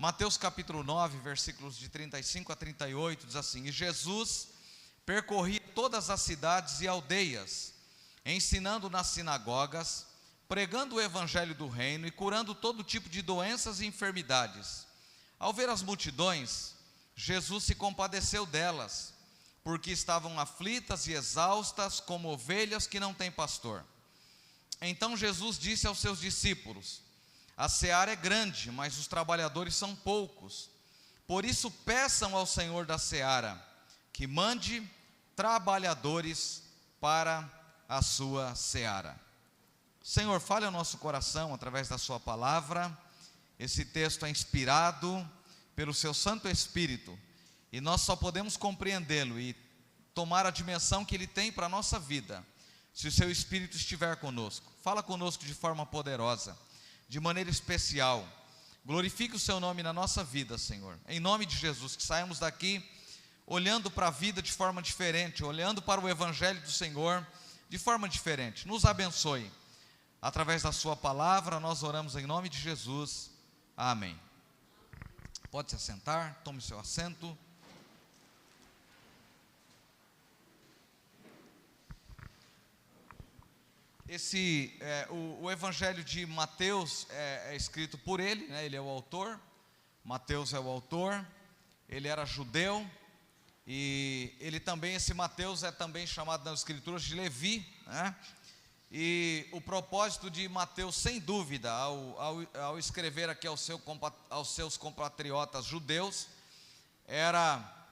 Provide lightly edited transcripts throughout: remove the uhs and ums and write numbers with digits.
Mateus capítulo 9, versículos de 35 a 38, diz assim: E Jesus percorria todas as cidades e aldeias, ensinando nas sinagogas, pregando o evangelho do reino e curando todo tipo de doenças e enfermidades. Ao ver as multidões, Jesus se compadeceu delas, porque estavam aflitas e exaustas como ovelhas que não têm pastor. Então Jesus disse aos seus discípulos: A seara é grande, mas os trabalhadores são poucos. Por isso peçam ao Senhor da seara que mande trabalhadores para a sua seara. Senhor, fale ao nosso coração através da sua palavra. Esse texto é inspirado pelo seu Santo Espírito, e nós só podemos compreendê-lo e tomar a dimensão que ele tem para a nossa vida, se o seu Espírito estiver conosco. Fala conosco de forma poderosa, de maneira especial. Glorifique o seu nome na nossa vida, Senhor. Em nome de Jesus, que saímos daqui olhando para a vida de forma diferente, olhando para o Evangelho do Senhor de forma diferente. Nos abençoe. Através da sua palavra, nós oramos em nome de Jesus. Amém. Pode se assentar, tome seu assento. O Evangelho de Mateus é escrito por ele, né? Ele é o autor. Mateus é o autor. Ele era judeu, e ele também, esse Mateus é também chamado nas escrituras de Levi, né? E o propósito de Mateus, sem dúvida, ao escrever aqui aos seus compatriotas judeus, era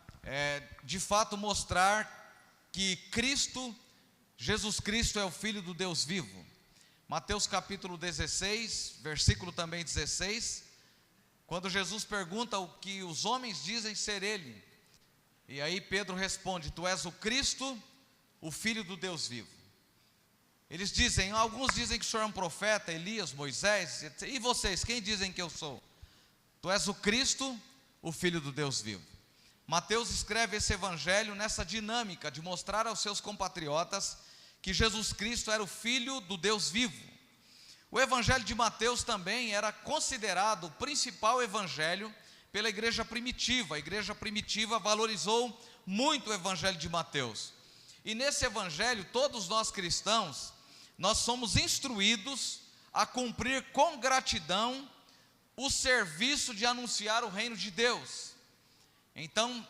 de fato mostrar que Jesus Cristo é o Filho do Deus vivo. Mateus capítulo 16, versículo também 16, quando Jesus pergunta o que os homens dizem ser ele, e aí Pedro responde: Tu és o Cristo, o Filho do Deus vivo. Eles dizem, alguns dizem que o Senhor é um profeta, Elias, Moisés, etc. E vocês, quem dizem que eu sou? Tu és o Cristo, o Filho do Deus vivo. Mateus escreve esse evangelho nessa dinâmica de mostrar aos seus compatriotas que Jesus Cristo era o Filho do Deus vivo. O evangelho de Mateus também era considerado o principal evangelho pela igreja primitiva. A igreja primitiva valorizou muito o evangelho de Mateus. E nesse evangelho, todos nós cristãos, nós somos instruídos a cumprir com gratidão o serviço de anunciar o reino de Deus. Então,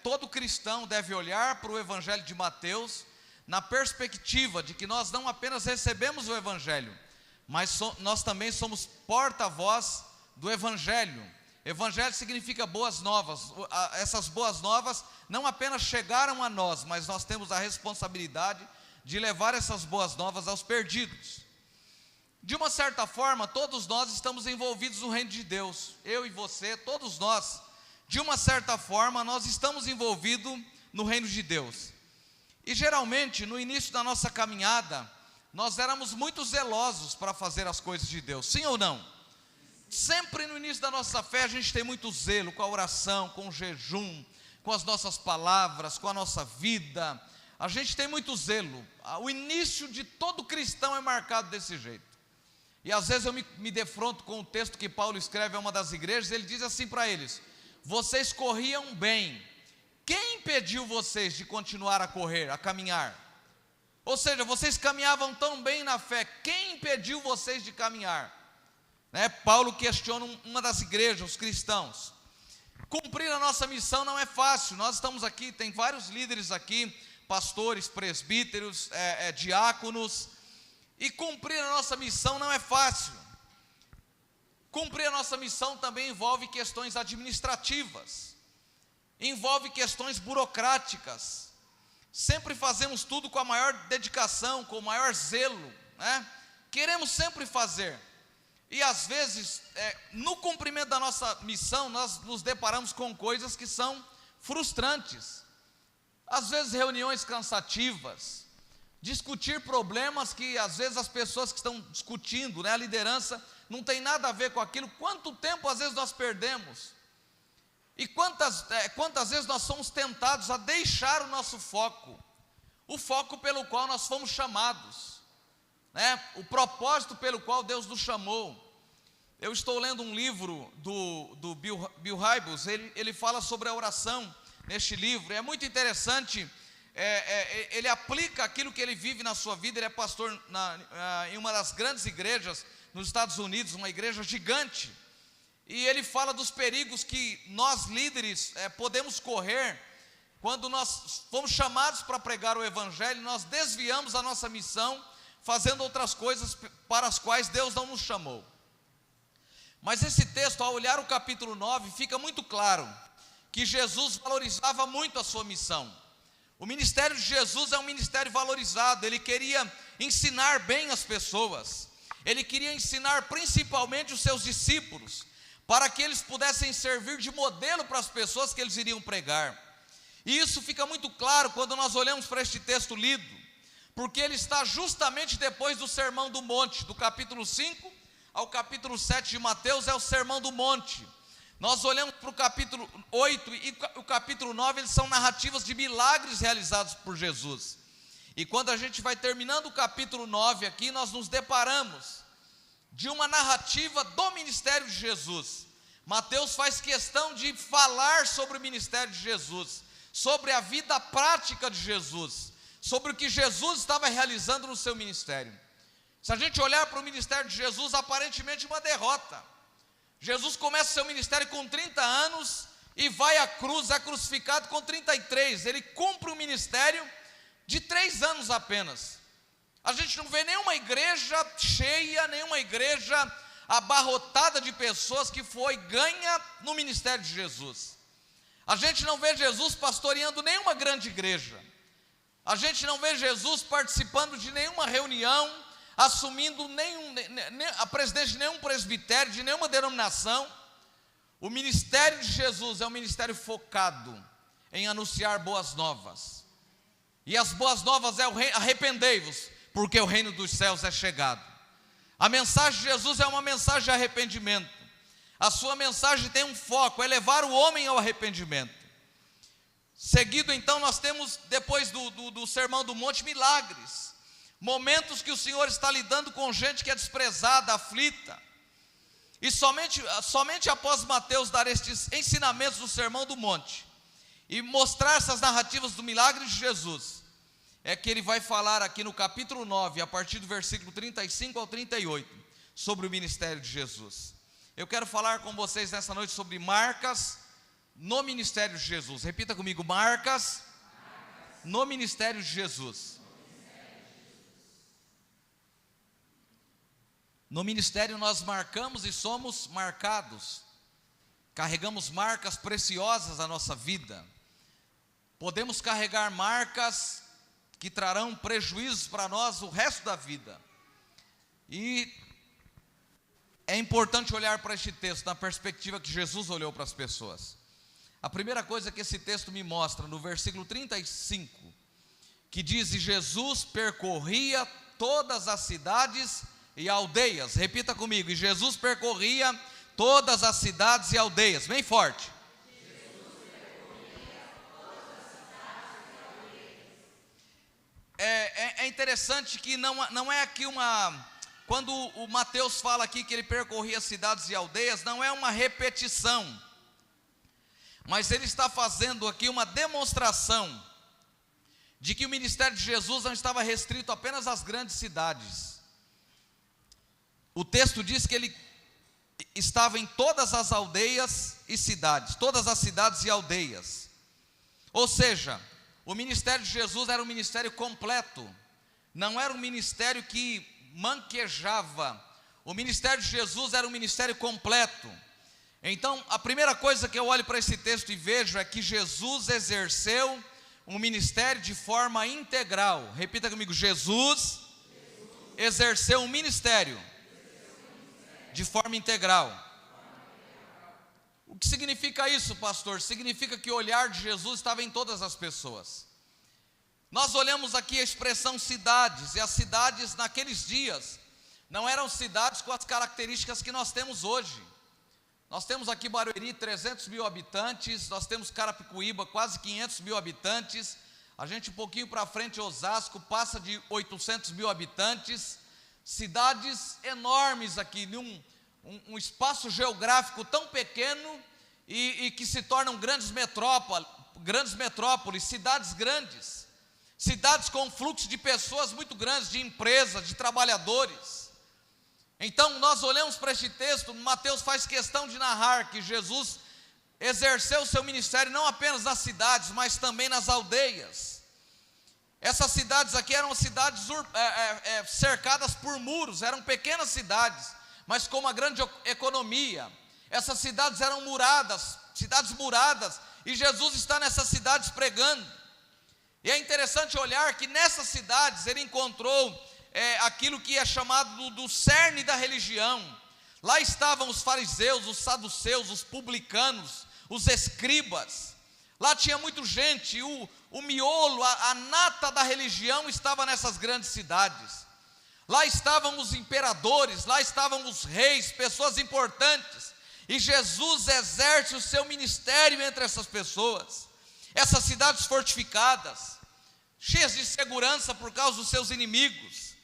todo cristão deve olhar para o evangelho de Mateus na perspectiva de que nós não apenas recebemos o evangelho, mas nós também somos porta-voz do evangelho. Evangelho significa boas novas. Essas boas novas não apenas chegaram a nós, mas nós temos a responsabilidade de levar essas boas novas aos perdidos. De uma certa forma, todos nós estamos envolvidos no reino de Deus. Eu e você, todos nós, de uma certa forma, nós estamos envolvidos no reino de Deus. E geralmente, no início da nossa caminhada, nós éramos muito zelosos para fazer as coisas de Deus. Sim ou não? Sempre no início da nossa fé a gente tem muito zelo com a oração, com o jejum, com as nossas palavras, com a nossa vida. A gente tem muito zelo. O início de todo cristão é marcado desse jeito. E às vezes eu me defronto com o texto que Paulo escreve a uma das igrejas. Ele diz assim para eles: vocês corriam bem. Quem impediu vocês de continuar a correr, a caminhar? Ou seja, vocês caminhavam tão bem na fé. Quem impediu vocês de caminhar? Paulo questiona uma das igrejas, os cristãos. Cumprir a nossa missão não é fácil. Nós estamos aqui, tem vários líderes aqui, pastores, presbíteros, diáconos, e cumprir a nossa missão não é fácil. Cumprir a nossa missão também envolve questões administrativas, envolve questões burocráticas. Sempre fazemos tudo com a maior dedicação, com o maior zelo, né? Queremos sempre fazer. E às vezes, no cumprimento da nossa missão, nós nos deparamos com coisas que são frustrantes. Às vezes reuniões cansativas, discutir problemas que às vezes as pessoas que estão discutindo, né, a liderança, não tem nada a ver com aquilo. Quanto tempo às vezes nós perdemos? E quantas vezes nós somos tentados a deixar o nosso foco, o foco pelo qual nós fomos chamados, né? O propósito pelo qual Deus nos chamou. Eu estou lendo um livro do Bill Hybels, ele fala sobre a oração neste livro. É muito interessante, ele aplica aquilo que ele vive na sua vida. Ele é pastor em uma das grandes igrejas nos Estados Unidos, uma igreja gigante. E ele fala dos perigos que nós líderes podemos correr quando nós fomos chamados para pregar o Evangelho. Nós desviamos a nossa missão, fazendo outras coisas para as quais Deus não nos chamou. Mas esse texto, ao olhar o capítulo 9, fica muito claro que Jesus valorizava muito a sua missão. O ministério de Jesus é um ministério valorizado. Ele queria ensinar bem as pessoas. Ele queria ensinar principalmente os seus discípulos, para que eles pudessem servir de modelo para as pessoas que eles iriam pregar. E isso fica muito claro quando nós olhamos para este texto lido, porque ele está justamente depois do Sermão do Monte, do capítulo 5 ao capítulo 7 de Mateus, é o Sermão do Monte. Nós olhamos para o capítulo 8 e o capítulo 9, eles são narrativas de milagres realizados por Jesus. E quando a gente vai terminando o capítulo 9 aqui, nós nos deparamos de uma narrativa do ministério de Jesus. Mateus faz questão de falar sobre o ministério de Jesus, sobre a vida prática de Jesus, sobre o que Jesus estava realizando no seu ministério. Se a gente olhar para o ministério de Jesus, aparentemente uma derrota. Jesus começa o seu ministério com 30 anos e vai à cruz, é crucificado com 33. Ele cumpre o ministério de 3 anos apenas. A gente não vê nenhuma igreja cheia, nenhuma igreja abarrotada de pessoas que foi ganha no ministério de Jesus. A gente não vê Jesus pastoreando nenhuma grande igreja. A gente não vê Jesus participando de nenhuma reunião, assumindo a presidência de nenhum presbitério, de nenhuma denominação. O ministério de Jesus é um ministério focado em anunciar boas novas. E as boas novas é o reino, arrependei-vos, porque o reino dos céus é chegado. A mensagem de Jesus é uma mensagem de arrependimento. A sua mensagem tem um foco, é levar o homem ao arrependimento. Seguido então, nós temos, depois do Sermão do Monte, milagres. Momentos que o Senhor está lidando com gente que é desprezada, aflita. E somente após Mateus dar estes ensinamentos do Sermão do Monte e mostrar essas narrativas do milagre de Jesus, é que ele vai falar aqui no capítulo 9, a partir do versículo 35 ao 38, sobre o ministério de Jesus. Eu quero falar com vocês nessa noite sobre marcas no ministério de Jesus. Repita comigo: marcas no ministério de Jesus. No ministério nós marcamos e somos marcados. Carregamos marcas preciosas à nossa vida. Podemos carregar marcas que trarão prejuízos para nós o resto da vida. E é importante olhar para este texto na perspectiva que Jesus olhou para as pessoas. A primeira coisa que esse texto me mostra, no versículo 35, que diz: e Jesus percorria todas as cidades e aldeias. Repita comigo: e Jesus percorria todas as cidades e aldeias. Bem forte. É interessante que não é aqui quando o Mateus fala aqui que ele percorria cidades e aldeias, não é uma repetição, mas ele está fazendo aqui uma demonstração de que o ministério de Jesus não estava restrito apenas às grandes cidades. O texto diz que ele estava em todas as aldeias e cidades, todas as cidades e aldeias. Ou seja, o ministério de Jesus era um ministério completo, não era um ministério que manquejava. O ministério de Jesus era um ministério completo. Então, a primeira coisa que eu olho para esse texto e vejo é que Jesus exerceu um ministério de forma integral. Repita comigo: Jesus exerceu um ministério de forma integral. O que significa isso, pastor? Significa que o olhar de Jesus estava em todas as pessoas. Nós olhamos aqui a expressão cidades, e as cidades naqueles dias não eram cidades com as características que nós temos hoje. Nós temos aqui Barueri, 300 mil habitantes, nós temos Carapicuíba, quase 500 mil habitantes, a gente um pouquinho para frente, Osasco, passa de 800 mil habitantes, cidades enormes aqui, um espaço geográfico tão pequeno e que se tornam grandes metrópoles, cidades grandes, cidades com fluxo de pessoas muito grandes, de empresas, de trabalhadores. Então nós olhamos para este texto, Mateus faz questão de narrar que Jesus exerceu o seu ministério não apenas nas cidades, mas também nas aldeias. Essas cidades aqui eram cidades cercadas por muros, eram pequenas cidades, mas com uma grande economia. Essas cidades eram muradas, cidades muradas, e Jesus está nessas cidades pregando. E é interessante olhar que nessas cidades ele encontrou aquilo que é chamado do cerne da religião. Lá estavam os fariseus, os saduceus, os publicanos, os escribas. Lá tinha muita gente, o miolo, a nata da religião estava nessas grandes cidades. Lá estavam os imperadores, lá estavam os reis, pessoas importantes. E Jesus exerce o seu ministério entre essas pessoas. Essas cidades fortificadas, cheias de segurança por causa dos seus inimigos.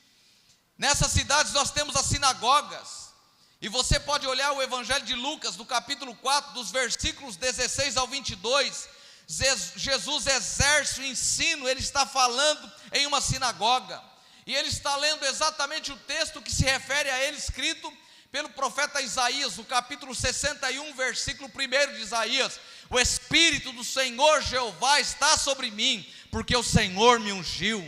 Nessas cidades nós temos as sinagogas. E você pode olhar o Evangelho de Lucas, no capítulo 4, dos versículos 16 ao 22. Jesus exerce o ensino, ele está falando em uma sinagoga. E ele está lendo exatamente o texto que se refere a ele, escrito pelo profeta Isaías, no capítulo 61, versículo 1 de Isaías. O Espírito do Senhor Jeová está sobre mim, porque o Senhor me ungiu.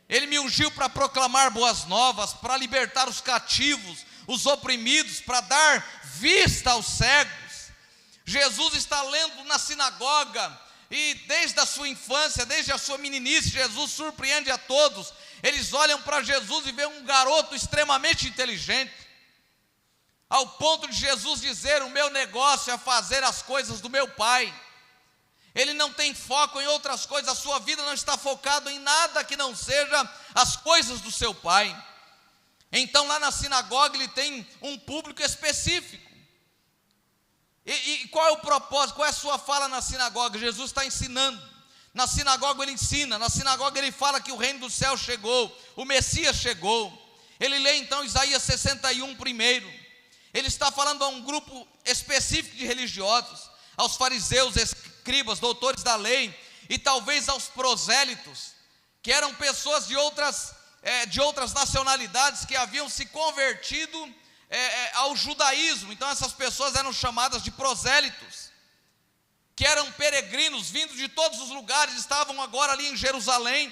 Ele me ungiu para proclamar boas novas, para libertar os cativos, os oprimidos, para dar vista aos cegos. Jesus está lendo na sinagoga, e desde a sua infância, desde a sua meninice, Jesus surpreende a todos. Eles olham para Jesus e veem um garoto extremamente inteligente, ao ponto de Jesus dizer: o meu negócio é fazer as coisas do meu Pai. Ele não tem foco em outras coisas, a sua vida não está focada em nada que não seja as coisas do seu Pai. Então lá na sinagoga ele tem um público específico. E qual é o propósito, qual é a sua fala na sinagoga? Jesus está ensinando. Na sinagoga ele ensina, na sinagoga ele fala que o reino do céu chegou, o Messias chegou. Ele lê então Isaías 61 primeiro. Ele está falando a um grupo específico de religiosos, aos fariseus, escribas, doutores da lei, e talvez aos prosélitos, que eram pessoas de outras nacionalidades que haviam se convertido ao judaísmo. Então essas pessoas eram chamadas de prosélitos, que eram peregrinos vindos de todos os lugares, estavam agora ali em Jerusalém,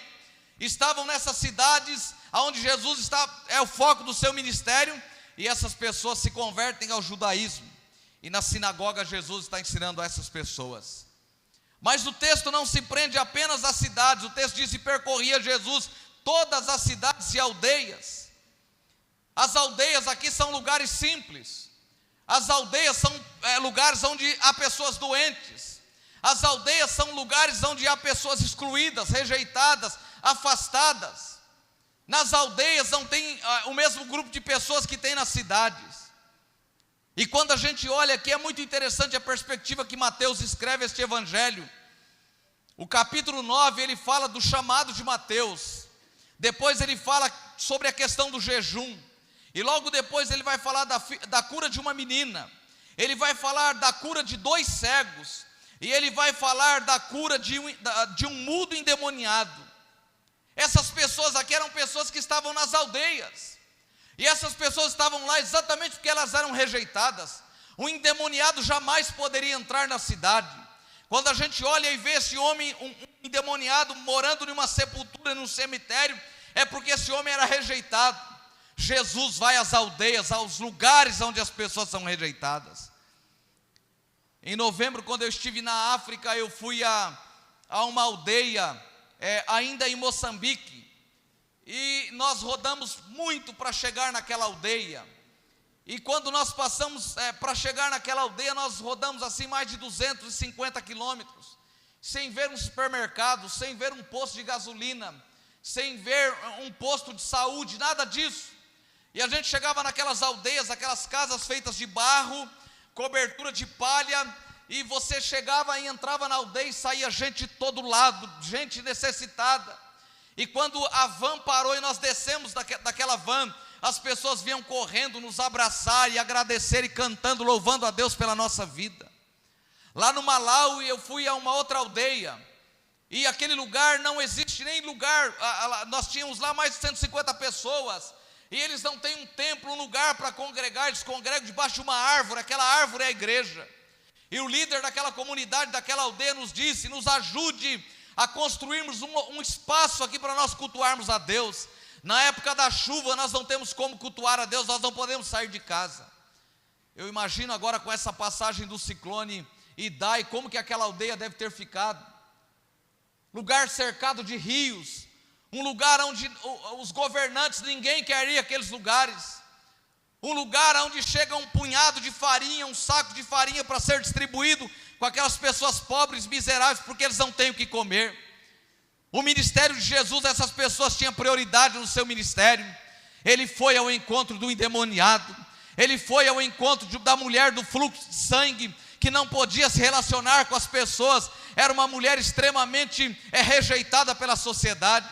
estavam nessas cidades onde Jesus é o foco do seu ministério, e essas pessoas se convertem ao judaísmo, e na sinagoga Jesus está ensinando a essas pessoas. Mas o texto não se prende apenas às cidades, o texto diz: e percorria Jesus todas as cidades e aldeias. As aldeias aqui são lugares simples, as aldeias são lugares onde há pessoas doentes, as aldeias são lugares onde há pessoas excluídas, rejeitadas, afastadas. Nas aldeias não tem o mesmo grupo de pessoas que tem nas cidades. E quando a gente olha aqui, é muito interessante a perspectiva que Mateus escreve este evangelho. O capítulo 9, ele fala do chamado de Mateus. Depois ele fala sobre a questão do jejum. E logo depois ele vai falar da cura de uma menina. Ele vai falar da cura de 2 cegos. E ele vai falar da cura de um mudo endemoniado. Essas pessoas aqui eram pessoas que estavam nas aldeias. E essas pessoas estavam lá exatamente porque elas eram rejeitadas. Um endemoniado jamais poderia entrar na cidade. Quando a gente olha e vê esse homem, um endemoniado, morando numa sepultura, num cemitério, é porque esse homem era rejeitado. Jesus vai às aldeias, aos lugares onde as pessoas são rejeitadas. Em novembro, quando eu estive na África, eu fui a uma aldeia, ainda em Moçambique. E nós rodamos muito para chegar naquela aldeia. E quando nós passamos para chegar naquela aldeia, nós rodamos assim mais de 250 quilômetros, sem ver um supermercado, sem ver um posto de gasolina, sem ver um posto de saúde, nada disso. E a gente chegava naquelas aldeias, aquelas casas feitas de barro, cobertura de palha, e você chegava e entrava na aldeia e saía gente de todo lado, gente necessitada. E quando a van parou e nós descemos daquela van, as pessoas vinham correndo nos abraçar e agradecer e cantando, louvando a Deus pela nossa vida. Lá no Malawi eu fui a uma outra aldeia, e aquele lugar não existe nem lugar, nós tínhamos lá mais de 150 pessoas, e eles não têm um templo, um lugar para congregar, eles congregam debaixo de uma árvore, aquela árvore é a igreja. E o líder daquela comunidade, daquela aldeia nos disse: nos ajude a construirmos um espaço aqui para nós cultuarmos a Deus. Na época da chuva nós não temos como cultuar a Deus, nós não podemos sair de casa. Eu imagino agora com essa passagem do ciclone Idai, como que aquela aldeia deve ter ficado. Lugar cercado de rios, um lugar onde os governantes, ninguém quer ir àqueles lugares. Um lugar onde chega um punhado de farinha, um saco de farinha para ser distribuído com aquelas pessoas pobres, miseráveis, porque eles não têm o que comer. O ministério de Jesus, essas pessoas tinham prioridade no seu ministério. Ele foi ao encontro do endemoniado, ele foi ao encontro da mulher do fluxo de sangue, que não podia se relacionar com as pessoas, era uma mulher extremamente rejeitada pela sociedade.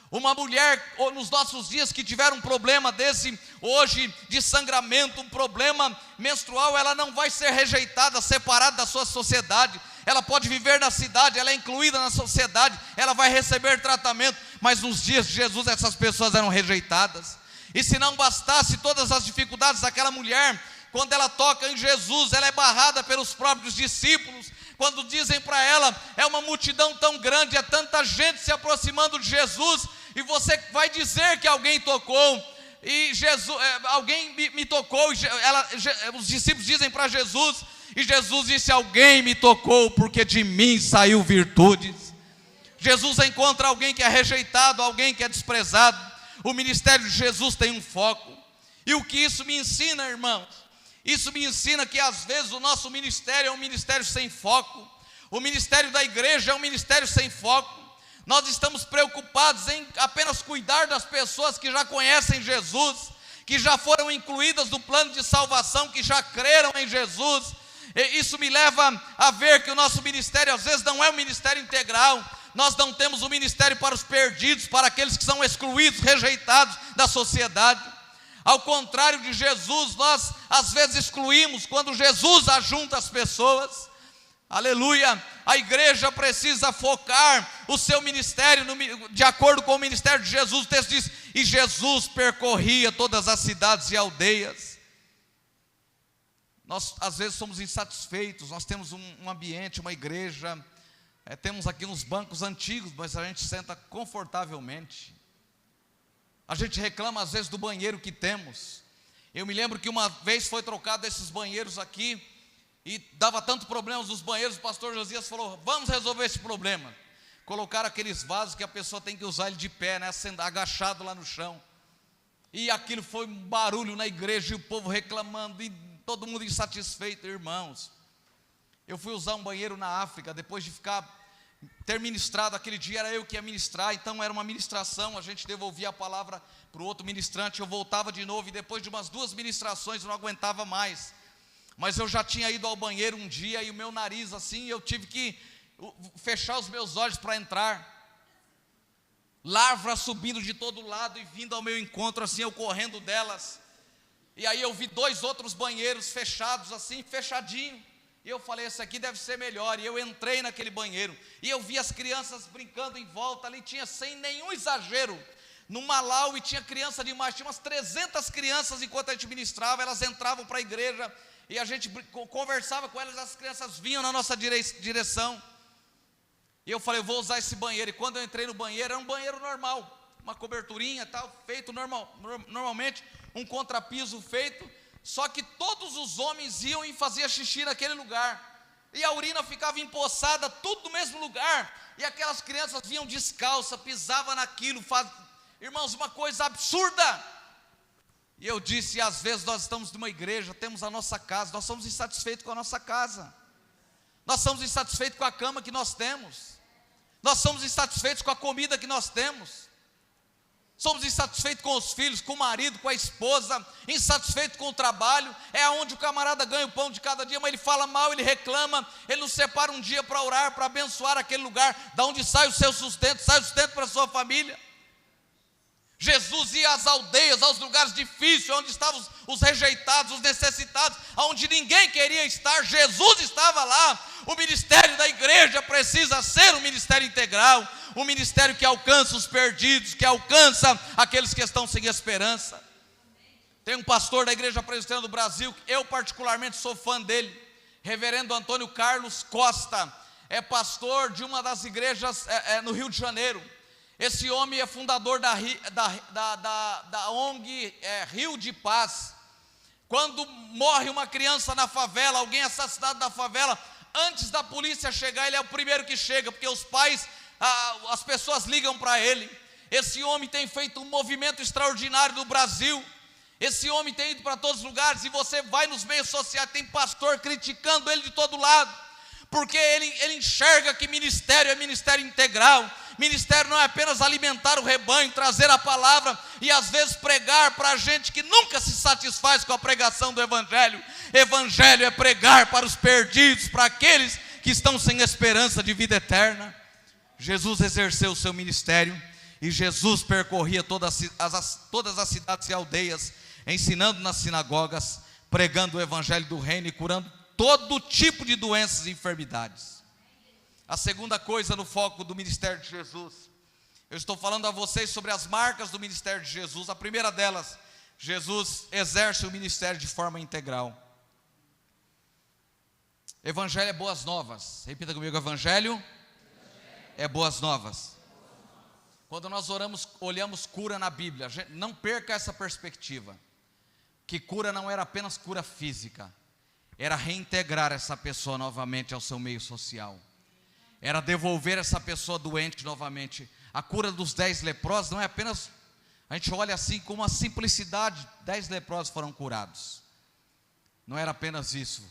Uma mulher, nos nossos dias, que tiver um problema desse, hoje, de sangramento, um problema menstrual, ela não vai ser rejeitada, separada da sua sociedade. Ela pode viver na cidade, ela é incluída na sociedade, ela vai receber tratamento, mas nos dias de Jesus essas pessoas eram rejeitadas. E se não bastasse todas as dificuldades daquela mulher, quando ela toca em Jesus, ela é barrada pelos próprios discípulos. Quando dizem para ela, é uma multidão tão grande, é tanta gente se aproximando de Jesus, e você vai dizer que alguém tocou, e Jesus, alguém me tocou, os discípulos dizem para Jesus, e Jesus disse: alguém me tocou, porque de mim saiu virtudes. Jesus encontra alguém que é rejeitado, alguém que é desprezado. O ministério de Jesus tem um foco. E o que isso me ensina, irmãos? Isso me ensina que às vezes o nosso ministério é um ministério sem foco. O ministério da igreja é um ministério sem foco. Nós estamos preocupados em apenas cuidar das pessoas que já conhecem Jesus, que já foram incluídas no plano de salvação, que já creram em Jesus. E isso me leva a ver que o nosso ministério às vezes não é um ministério integral. Nós não temos um ministério para os perdidos, para aqueles que são excluídos, rejeitados da sociedade. Ao contrário de Jesus, nós às vezes excluímos. Quando Jesus ajunta as pessoas, aleluia, a igreja precisa focar o seu ministério de acordo com o ministério de Jesus. O texto diz: e Jesus percorria todas as cidades e aldeias. Nós às vezes somos insatisfeitos. Nós temos um ambiente, uma igreja, temos aqui uns bancos antigos, mas a gente senta confortavelmente. A gente reclama às vezes do banheiro que temos. Eu me lembro que uma vez foi trocado esses banheiros aqui, e dava tanto problema nos banheiros, o pastor Josias falou: vamos resolver esse problema. Colocaram aqueles vasos que a pessoa tem que usar ele de pé, né, agachado lá no chão. E aquilo foi um barulho na igreja, e o povo reclamando, e todo mundo insatisfeito. Irmãos, eu fui usar um banheiro na África, depois de ter ministrado aquele dia, era eu que ia ministrar, então era uma ministração, a gente devolvia a palavra para o outro ministrante, eu voltava de novo, e depois de umas 2 ministrações eu não aguentava mais. Mas eu já tinha ido ao banheiro um dia, e o meu nariz assim, eu tive que fechar os meus olhos para entrar. Larvas subindo de todo lado e vindo ao meu encontro, assim, eu correndo delas. E aí eu vi 2 outros banheiros fechados assim, fechadinho. E eu falei: esse aqui deve ser melhor. E eu entrei naquele banheiro, e eu vi as crianças brincando em volta ali, tinha, sem nenhum exagero, no Malawi tinha criança demais, tinha umas 300 crianças. Enquanto a gente ministrava, elas entravam para a igreja, e a gente conversava com elas, as crianças vinham na nossa direção. E eu falei: eu vou usar esse banheiro. E quando eu entrei no banheiro, era um banheiro normal, uma coberturinha e tal, feito normalmente, um contrapiso feito. Só que todos os homens iam e faziam xixi naquele lugar, e a urina ficava empoçada, tudo no mesmo lugar, e aquelas crianças vinham descalças, pisavam naquilo, irmãos, uma coisa absurda. E eu disse: às vezes nós estamos numa igreja, temos a nossa casa, nós somos insatisfeitos com a nossa casa, nós somos insatisfeitos com a cama que nós temos, nós somos insatisfeitos com a comida que nós temos, somos insatisfeitos com os filhos, com o marido, com a esposa, insatisfeitos com o trabalho. É onde o camarada ganha o pão de cada dia, mas ele fala mal, ele reclama, ele não separa um dia para orar, para abençoar aquele lugar, da onde sai o seu sustento, sai o sustento para a sua família. Jesus ia às aldeias, aos lugares difíceis, onde estavam os rejeitados, os necessitados, onde ninguém queria estar, Jesus estava lá. O ministério da igreja precisa ser um ministério integral, um ministério que alcança os perdidos, que alcança aqueles que estão sem esperança. Tem um pastor da Igreja Presbiteriana do Brasil, eu particularmente sou fã dele, reverendo Antônio Carlos Costa, é pastor de uma das igrejas no Rio de Janeiro. Esse homem é fundador da ONG Rio de Paz. Quando morre uma criança na favela, alguém assassinado na favela, antes da polícia chegar, ele é o primeiro que chega, porque os pais, as pessoas ligam para ele. Esse homem tem feito um movimento extraordinário no Brasil. Esse homem tem ido para todos os lugares, e você vai nos meios sociais, tem pastor criticando ele de todo lado, porque ele enxerga que ministério é ministério integral. Ministério não é apenas alimentar o rebanho, trazer a palavra e às vezes pregar para gente que nunca se satisfaz com a pregação do Evangelho. Evangelho é pregar para os perdidos, para aqueles que estão sem esperança de vida eterna. Jesus exerceu o seu ministério e Jesus percorria todas as cidades e aldeias, ensinando nas sinagogas, pregando o Evangelho do reino e curando todo tipo de doenças e enfermidades. A segunda coisa no foco do ministério de Jesus, eu estou falando a vocês sobre as marcas do ministério de Jesus. A primeira delas, Jesus exerce o ministério de forma integral. Evangelho é boas novas. Repita comigo: Evangelho é boas novas. Quando nós olhamos cura na Bíblia, não perca essa perspectiva, que cura não era apenas cura física, era reintegrar essa pessoa novamente ao seu meio social, era devolver essa pessoa doente novamente. A cura dos 10 leprosos não é apenas, a gente olha assim com uma simplicidade, 10 leprosos foram curados, não era apenas isso,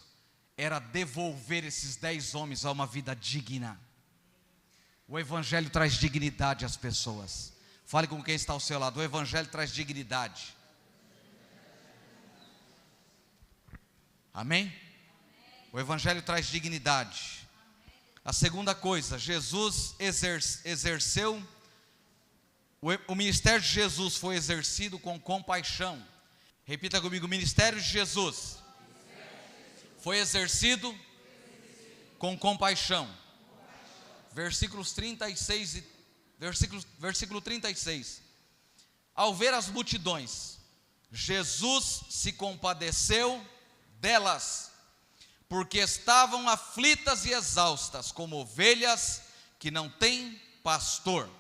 era devolver esses 10 homens a uma vida digna. O Evangelho traz dignidade às pessoas. Fale com quem está ao seu lado: o Evangelho traz dignidade. Amém? O Evangelho traz dignidade. A segunda coisa, Jesus exerceu, o ministério de Jesus foi exercido com compaixão. Repita comigo: o ministério de Jesus foi exercido com compaixão. Versículo 36. Ao ver as multidões, Jesus se compadeceu delas, porque estavam aflitas e exaustas, como ovelhas que não têm pastor.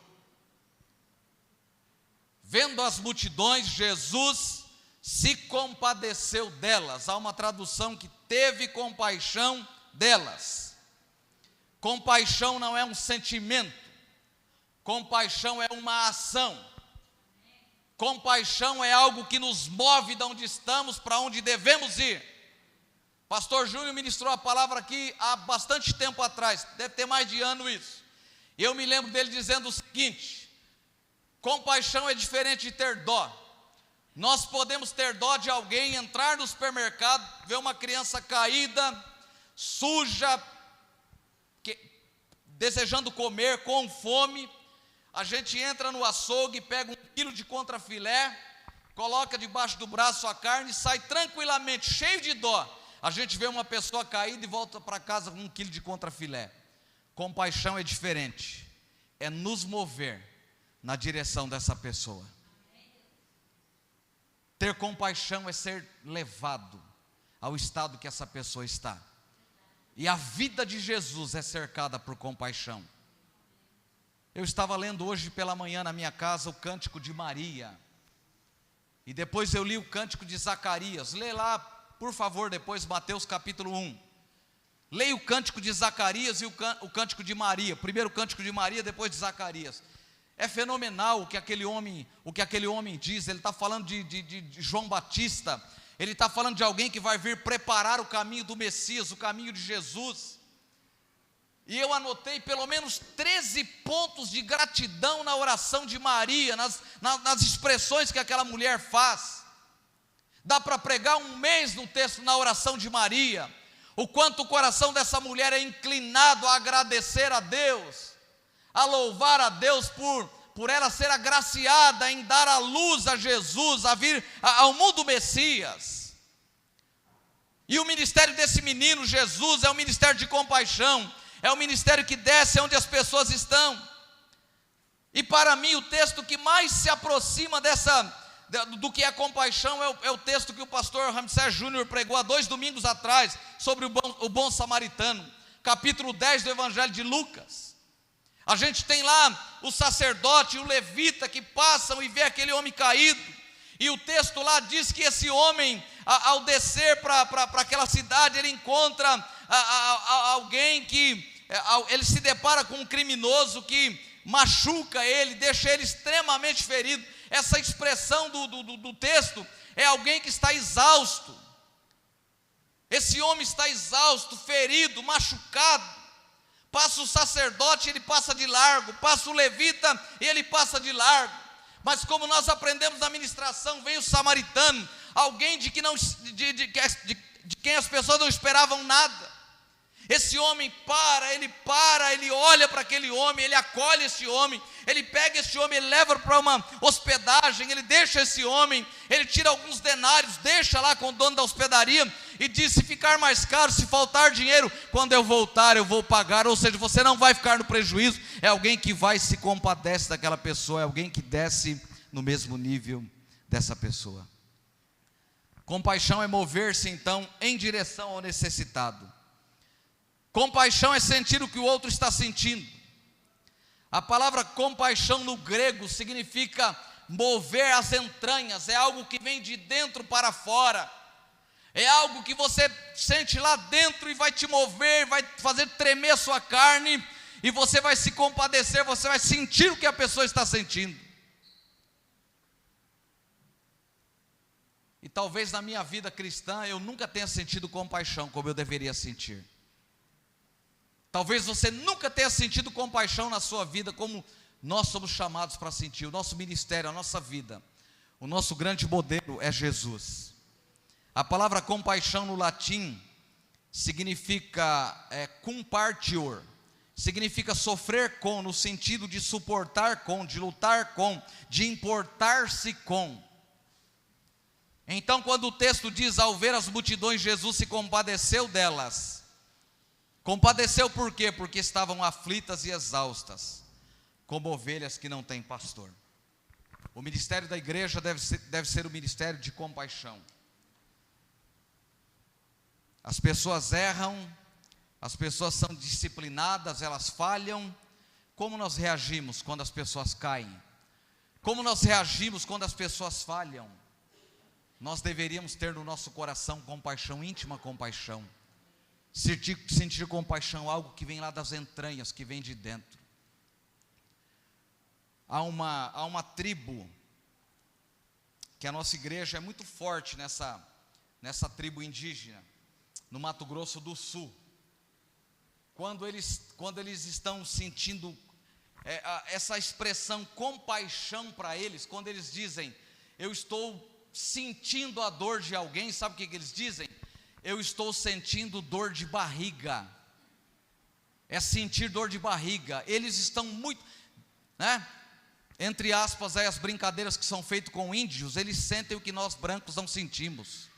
Vendo as multidões, Jesus se compadeceu delas. Há uma tradução que teve compaixão delas. Compaixão não é um sentimento, compaixão é uma ação. Compaixão é algo que nos move de onde estamos para onde devemos ir. Pastor Júnior ministrou a palavra aqui há bastante tempo atrás, deve ter mais de ano isso. E eu me lembro dele dizendo o seguinte: compaixão é diferente de ter dó. Nós podemos ter dó de alguém, entrar no supermercado, ver uma criança caída, suja, desejando comer, com fome. A gente entra no açougue, pega 1 quilo de contrafilé, coloca debaixo do braço a carne e sai tranquilamente, cheio de dó. A gente vê uma pessoa caída e volta para casa com 1 quilo de contrafilé. Compaixão é diferente, é nos mover na direção dessa pessoa. Ter compaixão é ser levado ao estado que essa pessoa está. E a vida de Jesus é cercada por compaixão. Eu estava lendo hoje pela manhã na minha casa o Cântico de Maria, e depois eu li o Cântico de Zacarias. Lê lá, por favor, depois, Mateus capítulo 1. Leia o Cântico de Zacarias e o Cântico de Maria. Primeiro o Cântico de Maria, depois de Zacarias. É fenomenal o que aquele homem diz. Ele está falando de João Batista. Ele está falando de alguém que vai vir preparar o caminho do Messias, o caminho de Jesus. E eu anotei pelo menos 13 pontos de gratidão na oração de Maria, nas expressões que aquela mulher faz. Dá para pregar um mês no texto, na oração de Maria, o quanto o coração dessa mulher é inclinado a agradecer a Deus, a louvar a Deus por ela ser agraciada em dar à luz a Jesus, a vir ao mundo Messias. E o ministério desse menino Jesus é um ministério de compaixão, é um ministério que desce onde as pessoas estão. E para mim o texto que mais se aproxima do que é compaixão é o texto que o pastor Ramsés Júnior pregou há 2 domingos atrás, sobre o bom samaritano, capítulo 10 do Evangelho de Lucas. A gente tem lá o sacerdote e o levita que passam e vê aquele homem caído, e o texto lá diz que esse homem, ao descer para aquela cidade, ele encontra alguém ele se depara com um criminoso que machuca ele, deixa ele extremamente ferido. Essa expressão do texto é alguém que está exausto. Esse homem está exausto, ferido, machucado. Passa o sacerdote, ele passa de largo. Passa o levita, ele passa de largo. Mas como nós aprendemos na ministração, vem o samaritano, alguém de quem as pessoas não esperavam nada. Esse homem ele olha para aquele homem, ele acolhe esse homem, ele pega esse homem, ele leva para uma hospedagem, ele deixa esse homem, ele tira alguns denários, deixa lá com o dono da hospedaria e diz: se ficar mais caro, se faltar dinheiro, quando eu voltar eu vou pagar. Ou seja, você não vai ficar no prejuízo. É alguém que vai se compadece daquela pessoa, é alguém que desce no mesmo nível dessa pessoa. Compaixão é mover-se então em direção ao necessitado. Compaixão é sentir o que o outro está sentindo. A palavra compaixão no grego significa mover as entranhas, é algo que vem de dentro para fora, é algo que você sente lá dentro e vai te mover, vai fazer tremer a sua carne, e você vai se compadecer, você vai sentir o que a pessoa está sentindo. E talvez na minha vida cristã eu nunca tenha sentido compaixão como eu deveria sentir. Talvez você nunca tenha sentido compaixão na sua vida como nós somos chamados para sentir. O nosso ministério, a nossa vida, o nosso grande modelo é Jesus. A palavra compaixão no latim significa compartior, significa sofrer com, no sentido de suportar com, de lutar com, de importar-se com. Então, quando o texto diz: ao ver as multidões, Jesus se compadeceu delas. Compadeceu por quê? Porque estavam aflitas e exaustas, como ovelhas que não têm pastor. O ministério da igreja deve ser o ministério de compaixão. As pessoas erram, as pessoas são disciplinadas, elas falham. Como nós reagimos quando as pessoas caem? Como nós reagimos quando as pessoas falham? Nós deveríamos ter no nosso coração compaixão, íntima compaixão. Sentir compaixão, algo que vem lá das entranhas, que vem de dentro. Há uma tribo, que a nossa igreja é muito forte nessa tribo indígena, no Mato Grosso do Sul. Quando eles estão sentindo essa expressão compaixão para eles, quando eles dizem: eu estou sentindo a dor de alguém, sabe o que eles dizem? Eu estou sentindo dor de barriga. É sentir dor de barriga. Eles estão muito, entre aspas, as brincadeiras que são feitas com índios, eles sentem o que nós brancos não sentimos.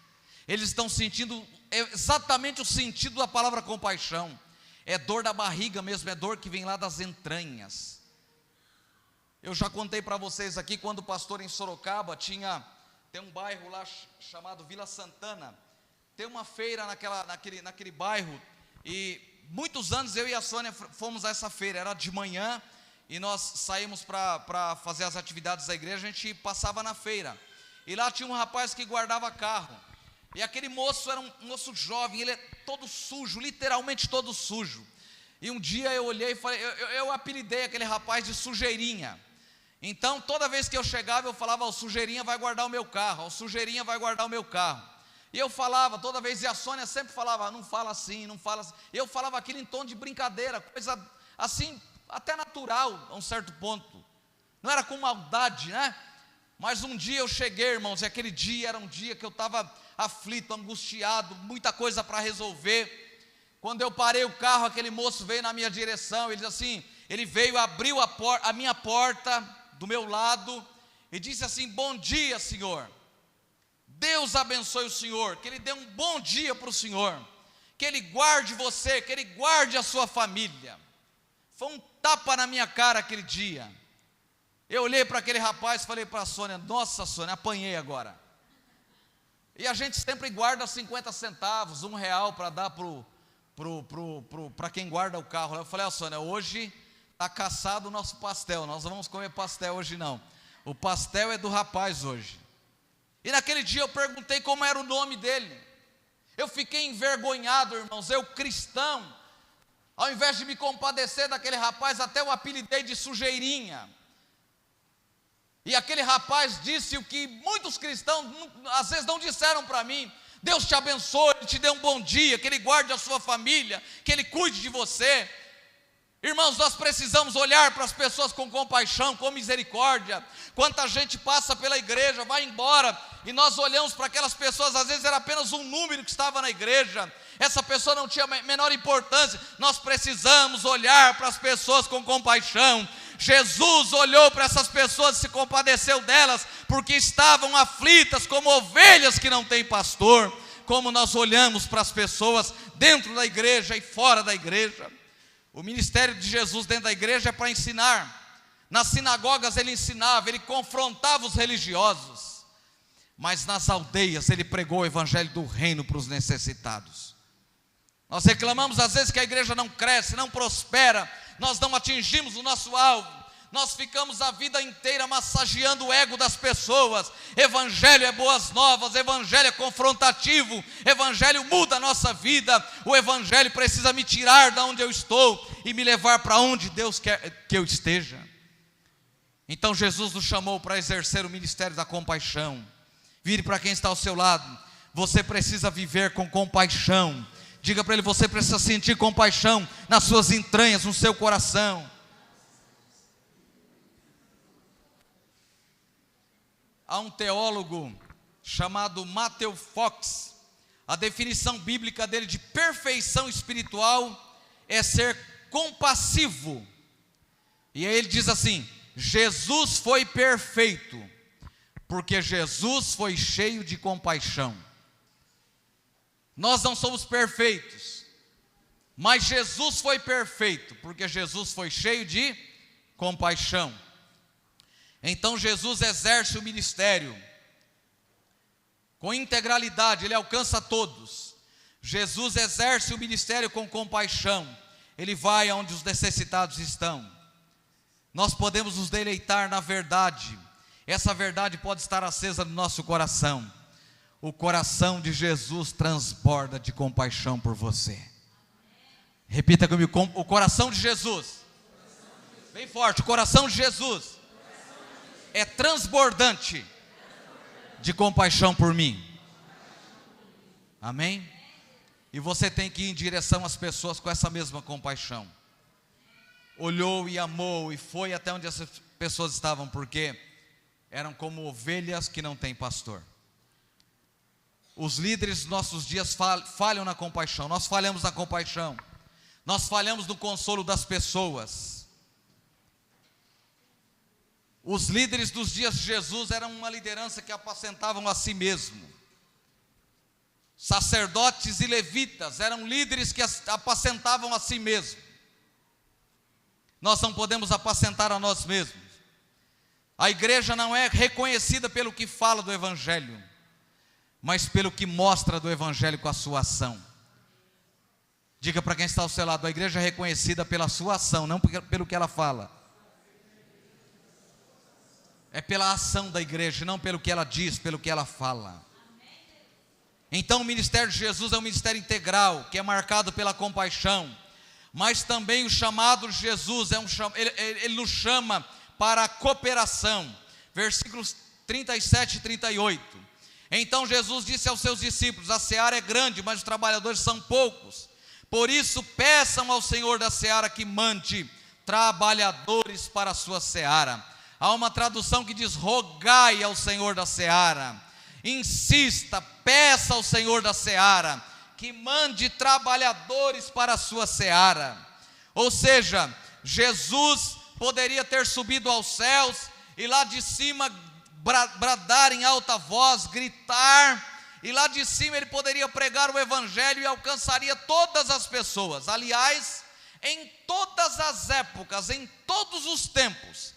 Eles estão sentindo exatamente o sentido da palavra compaixão. É dor da barriga mesmo, é dor que vem lá das entranhas. Eu já contei para vocês aqui, quando o pastor em Sorocaba tem um bairro lá chamado Vila Santana. Tem uma feira naquele bairro, e muitos anos eu e a Sônia fomos a essa feira. Era de manhã e nós saímos para fazer as atividades da igreja. A gente passava na feira, e lá tinha um rapaz que guardava carro, e aquele moço era um moço jovem, ele é todo sujo, literalmente todo sujo. E um dia eu olhei e falei, eu apelidei aquele rapaz de Sujeirinha. Então toda vez que eu chegava eu falava: o Sujeirinha vai guardar o meu carro, o Sujeirinha vai guardar o meu carro. E eu falava toda vez, e a Sônia sempre falava: não fala assim, não fala assim. Eu falava aquilo em tom de brincadeira, coisa assim, até natural a um certo ponto. Não era com maldade, Mas um dia eu cheguei, irmãos, e aquele dia era um dia que eu estava aflito, angustiado, muita coisa para resolver. Quando eu parei o carro, aquele moço veio na minha direção, ele veio, abriu a minha porta do meu lado e disse assim: bom dia, senhor. Deus abençoe o senhor, que ele dê um bom dia para o senhor, que ele guarde você, que ele guarde a sua família. Foi um tapa na minha cara aquele dia. Eu olhei para aquele rapaz e falei para a Sônia: nossa, Sônia, apanhei agora. E a gente sempre guarda 50 centavos, R$1 para dar para quem guarda o carro. Eu falei: Sônia, hoje está caçado o nosso pastel, nós não vamos comer pastel hoje não. O pastel é do rapaz hoje. E naquele dia eu perguntei como era o nome dele. Eu fiquei envergonhado, irmãos, eu cristão. Ao invés de me compadecer daquele rapaz, até eu apelidei de sujeirinha. E aquele rapaz disse o que muitos cristãos às vezes não disseram para mim: Deus te abençoe, Ele te dê um bom dia, que Ele guarde a sua família, que Ele cuide de você. Irmãos, nós precisamos olhar para as pessoas com compaixão, com misericórdia. Quanta gente passa pela igreja, vai embora, e nós olhamos para aquelas pessoas, às vezes era apenas um número que estava na igreja, essa pessoa não tinha a menor importância. Nós precisamos olhar para as pessoas com compaixão. Jesus olhou para essas pessoas e se compadeceu delas, porque estavam aflitas como ovelhas que não têm pastor. Como nós olhamos para as pessoas dentro da igreja e fora da igreja. O ministério de Jesus dentro da igreja é para ensinar. Nas sinagogas ele ensinava, ele confrontava os religiosos. Mas nas aldeias ele pregou o evangelho do reino para os necessitados. Nós reclamamos às vezes que a igreja não cresce, não prospera, nós não atingimos o nosso alvo. Nós ficamos a vida inteira massageando o ego das pessoas. Evangelho é boas novas, evangelho é confrontativo, evangelho muda a nossa vida. O evangelho precisa me tirar de onde eu estou e me levar para onde Deus quer que eu esteja. Então Jesus nos chamou para exercer o ministério da compaixão. Vire para quem está ao seu lado: você precisa viver com compaixão. Diga para ele: você precisa sentir compaixão nas suas entranhas, no seu coração. Há um teólogo chamado Matthew Fox. A definição bíblica dele de perfeição espiritual é ser compassivo. E aí ele diz assim: Jesus foi perfeito, porque Jesus foi cheio de compaixão. Nós não somos perfeitos, mas Jesus foi perfeito, porque Jesus foi cheio de compaixão. Então Jesus exerce o ministério com integralidade, ele alcança todos. Jesus exerce o ministério com compaixão, ele vai aonde os necessitados estão. Nós podemos nos deleitar na verdade, essa verdade pode estar acesa no nosso coração. O coração de Jesus transborda de compaixão por você. Repita comigo: o coração de Jesus, bem forte, o coração de Jesus é transbordante de compaixão por mim. Amém? E você tem que ir em direção às pessoas com essa mesma compaixão. Olhou e amou e foi até onde essas pessoas estavam, porque eram como ovelhas que não têm pastor. Os líderes dos nossos dias falham na compaixão. Nós falhamos na compaixão. Nós falhamos no consolo das pessoas. Os líderes dos dias de Jesus eram uma liderança que apacentavam a si mesmo. Sacerdotes e levitas eram líderes que apacentavam a si mesmo. Nós não podemos apacentar a nós mesmos. A igreja não é reconhecida pelo que fala do evangelho, mas pelo que mostra do evangelho com a sua ação. Diga para quem está ao seu lado: a igreja é reconhecida pela sua ação, não pelo que ela fala. É pela ação da igreja, não pelo que ela diz, pelo que ela fala. Então o ministério de Jesus é um ministério integral, que é marcado pela compaixão. Mas também o chamado de Jesus, ele nos chama para a cooperação. Versículos 37 e 38. Então Jesus disse aos seus discípulos: a seara é grande, mas os trabalhadores são poucos. Por isso peçam ao Senhor da seara que mande trabalhadores para a sua seara. Há uma tradução que diz: rogai ao Senhor da seara, insista, peça ao Senhor da seara que mande trabalhadores para a sua seara. Ou seja, Jesus poderia ter subido aos céus e lá de cima bradar em alta voz, gritar, e lá de cima ele poderia pregar o evangelho e alcançaria todas as pessoas. Aliás, em todas as épocas, em todos os tempos,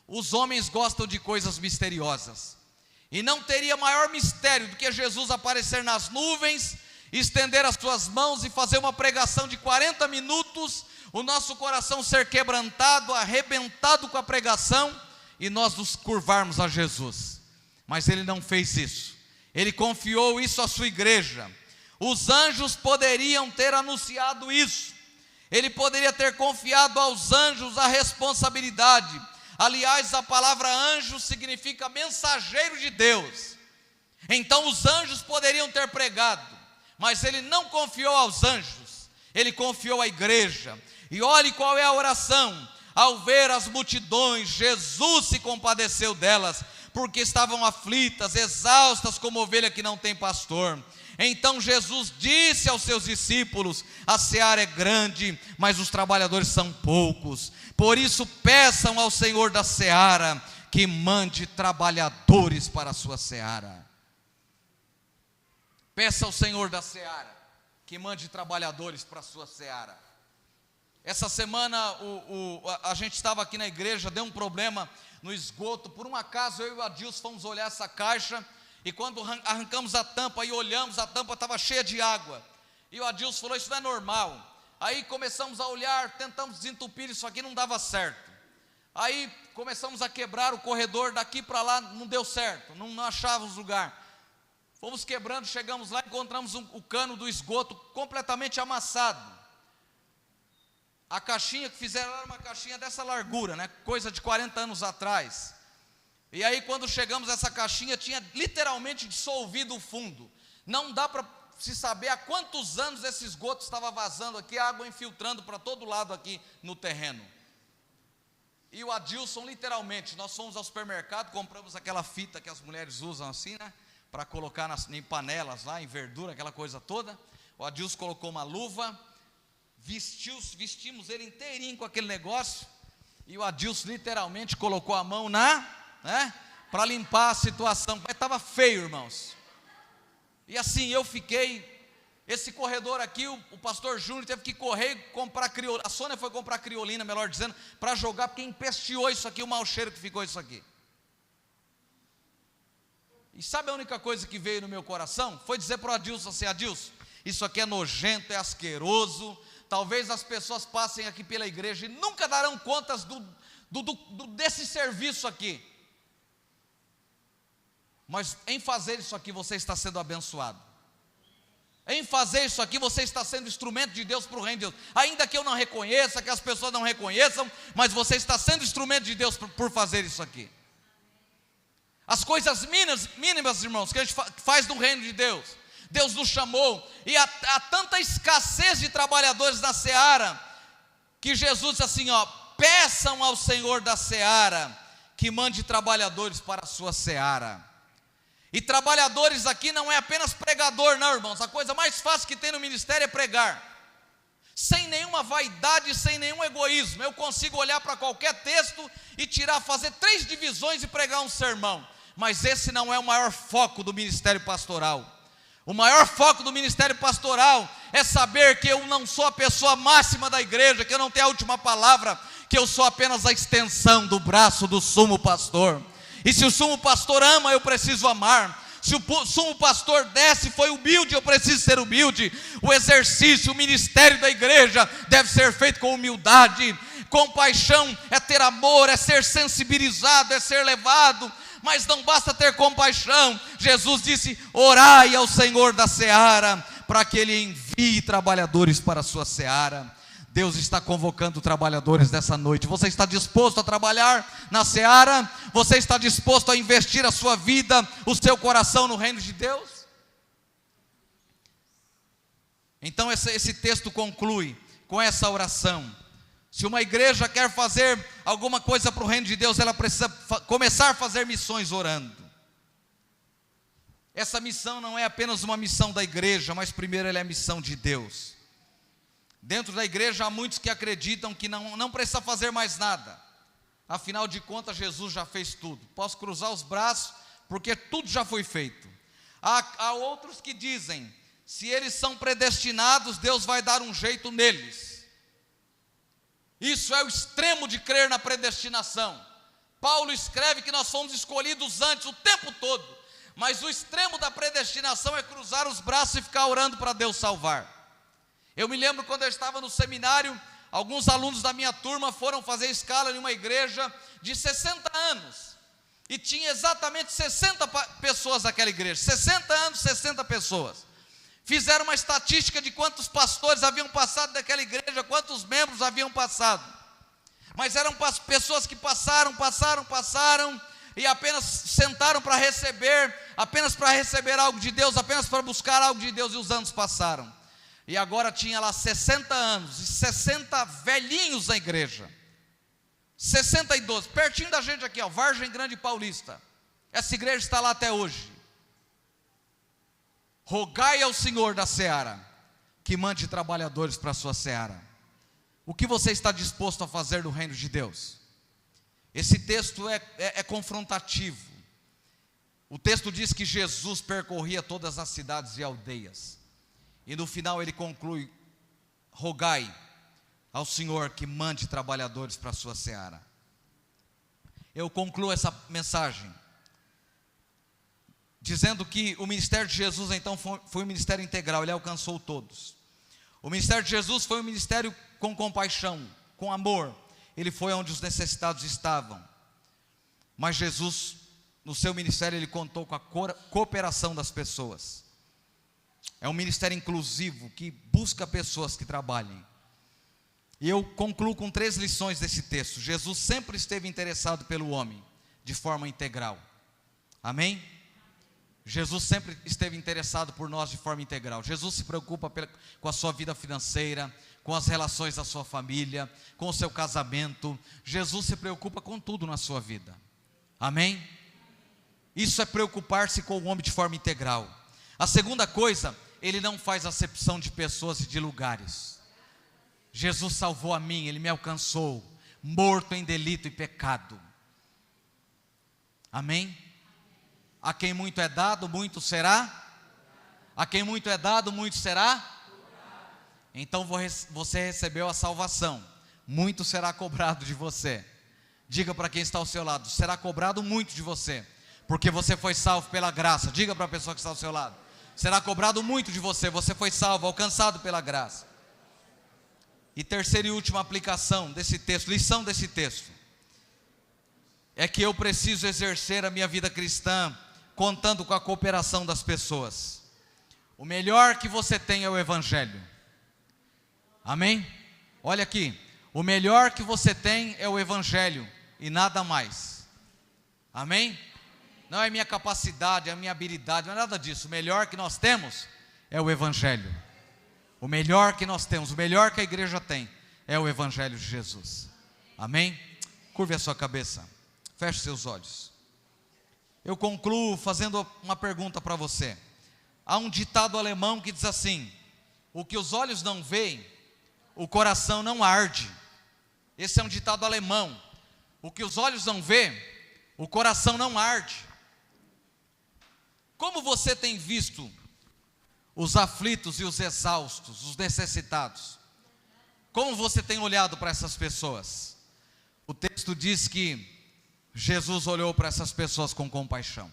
os homens gostam de coisas misteriosas, e não teria maior mistério do que Jesus aparecer nas nuvens, estender as suas mãos e fazer uma pregação de 40 minutos, o nosso coração ser quebrantado, arrebentado com a pregação, e nós nos curvarmos a Jesus. Mas ele não fez isso, ele confiou isso à sua igreja. Os anjos poderiam ter anunciado isso, ele poderia ter confiado aos anjos a responsabilidade. Aliás, a palavra anjo significa mensageiro de Deus. Então os anjos poderiam ter pregado, mas ele não confiou aos anjos, ele confiou à igreja. E olhe qual é a oração: ao ver as multidões, Jesus se compadeceu delas, porque estavam aflitas, exaustas como ovelha que não tem pastor. Então Jesus disse aos seus discípulos: a seara é grande, mas os trabalhadores são poucos. Por isso peçam ao Senhor da seara que mande trabalhadores para a sua seara. Peça ao Senhor da seara que mande trabalhadores para a sua seara. Essa semana a gente estava aqui na igreja, deu um problema no esgoto. Por um acaso eu e o Adilson fomos olhar essa caixa, e quando arrancamos a tampa e olhamos, a tampa estava cheia de água. E o Adilson falou: isso não é normal. Aí começamos a olhar, tentamos desentupir isso aqui, não dava certo. Aí começamos a quebrar o corredor daqui para lá, não deu certo, não achávamos lugar. Fomos quebrando, chegamos lá, encontramos o cano do esgoto completamente amassado. A caixinha que fizeram era uma caixinha dessa largura, né? Coisa de 40 anos atrás. E aí quando chegamos, essa caixinha tinha literalmente dissolvido o fundo. Não dá para se saber há quantos anos esse esgoto estava vazando aqui, a água infiltrando para todo lado aqui no terreno. E o Adilson, literalmente, nós fomos ao supermercado, compramos aquela fita que as mulheres usam assim, né? Para colocar em panelas lá, em verdura, aquela coisa toda. O Adilson colocou uma luva, vestimos ele inteirinho com aquele negócio, e o Adilson literalmente colocou a mão para limpar a situação. Mas estava feio, irmãos. E assim eu fiquei. Esse corredor aqui, o pastor Júnior teve que correr e comprar criolina. A Sônia foi comprar criolina, melhor dizendo, para jogar, porque empesteou isso aqui, o mau cheiro que ficou isso aqui. E sabe a única coisa que veio no meu coração? Foi dizer para o Adilson assim: Adilson, isso aqui é nojento, é asqueroso. Talvez as pessoas passem aqui pela igreja e nunca darão contas desse serviço aqui. Mas em fazer isso aqui você está sendo abençoado. Em fazer isso aqui você está sendo instrumento de Deus para o reino de Deus. Ainda que eu não reconheça, que as pessoas não reconheçam, mas você está sendo instrumento de Deus por fazer isso aqui. As coisas mínimas, irmãos, que a gente faz no reino de Deus. Deus nos chamou, e há tanta escassez de trabalhadores na seara, que Jesus disse assim: peçam ao Senhor da seara que mande trabalhadores para a sua seara. E trabalhadores aqui não é apenas pregador, não, irmãos. A coisa mais fácil que tem no ministério é pregar, sem nenhuma vaidade, sem nenhum egoísmo. Eu consigo olhar para qualquer texto e fazer 3 divisões e pregar um sermão. Mas esse não é o maior foco do ministério pastoral. O maior foco do ministério pastoral é saber que eu não sou a pessoa máxima da igreja, que eu não tenho a última palavra, que eu sou apenas a extensão do braço do sumo pastor. E se o sumo pastor ama, eu preciso amar. Se o sumo pastor desce, foi humilde, eu preciso ser humilde. O exercício, o ministério da igreja deve ser feito com humildade. Compaixão é ter amor, é ser sensibilizado, é ser levado. Mas não basta ter compaixão. Jesus disse: orai ao Senhor da seara, para que Ele envie trabalhadores para a sua seara. Deus está convocando trabalhadores nessa noite. Você está disposto a trabalhar na seara? Você está disposto a investir a sua vida, o seu coração no reino de Deus? Então esse texto conclui com essa oração. Se uma igreja quer fazer alguma coisa para o reino de Deus, ela precisa começar a fazer missões orando. Essa missão não é apenas uma missão da igreja, mas primeiro ela é a missão de Deus. Dentro da igreja há muitos que acreditam que não precisa fazer mais nada. Afinal de contas, Jesus já fez tudo. Posso cruzar os braços, porque tudo já foi feito. Há outros que dizem, se eles são predestinados, Deus vai dar um jeito neles. Isso é o extremo de crer na predestinação. Paulo escreve que nós fomos escolhidos antes, o tempo todo. Mas o extremo da predestinação é cruzar os braços e ficar orando para Deus salvar. Eu me lembro quando eu estava no seminário, alguns alunos da minha turma foram fazer escala em uma igreja de 60 anos. E tinha exatamente 60 pessoas naquela igreja. 60 anos, 60 pessoas. Fizeram uma estatística de quantos pastores haviam passado daquela igreja, quantos membros haviam passado. Mas eram pessoas que passaram, e apenas sentaram para receber, apenas para receber algo de Deus, apenas para buscar algo de Deus, e os anos passaram. E agora tinha lá 60 anos, e 60 velhinhos na igreja. 62, pertinho da gente aqui, Vargem Grande Paulista. Essa igreja está lá até hoje. Rogai ao Senhor da seara, que mande trabalhadores para a sua seara. O que você está disposto a fazer no reino de Deus? Esse texto é confrontativo. O texto diz que Jesus percorria todas as cidades e aldeias. E no final ele conclui: rogai ao Senhor que mande trabalhadores para a sua seara. Eu concluo essa mensagem dizendo que o ministério de Jesus então foi um ministério integral, ele alcançou todos. O ministério de Jesus foi um ministério com compaixão, com amor. Ele foi onde os necessitados estavam. Mas Jesus, no seu ministério, ele contou com a cooperação das pessoas. É um ministério inclusivo que busca pessoas que trabalhem. E eu concluo com 3 lições desse texto. Jesus sempre esteve interessado pelo homem, de forma integral. Amém? Jesus sempre esteve interessado por nós de forma integral. Jesus se preocupa com a sua vida financeira, com as relações da sua família, com o seu casamento. Jesus se preocupa com tudo na sua vida. Amém? Isso é preocupar-se com o homem de forma integral. A segunda coisa, ele não faz acepção de pessoas e de lugares. Jesus salvou a mim, ele me alcançou, morto em delito e pecado. Amém? A quem muito é dado, muito será. A quem muito é dado, muito será. Então você recebeu a salvação, muito será cobrado de você. Diga para quem está ao seu lado: será cobrado muito de você, porque você foi salvo pela graça. Diga para a pessoa que está ao seu lado: será cobrado muito de você, você foi salvo, alcançado pela graça. E terceira e última aplicação desse texto, lição desse texto, é que eu preciso exercer a minha vida cristã contando com a cooperação das pessoas. O melhor que você tem é o Evangelho. Amém? Olha aqui, o melhor que você tem é o Evangelho e nada mais. Amém? Não é minha capacidade, é a minha habilidade, não é nada disso. O melhor que nós temos é o Evangelho. O melhor que nós temos, o melhor que a igreja tem é o Evangelho de Jesus. Amém? Curve a sua cabeça, feche seus olhos. Eu concluo fazendo uma pergunta para você. Há um ditado alemão que diz assim: o que os olhos não veem, o coração não arde. Esse é um ditado alemão. O que os olhos não veem, o coração não arde. Como você tem visto os aflitos e os exaustos, os necessitados? Como você tem olhado para essas pessoas? O texto diz que Jesus olhou para essas pessoas com compaixão.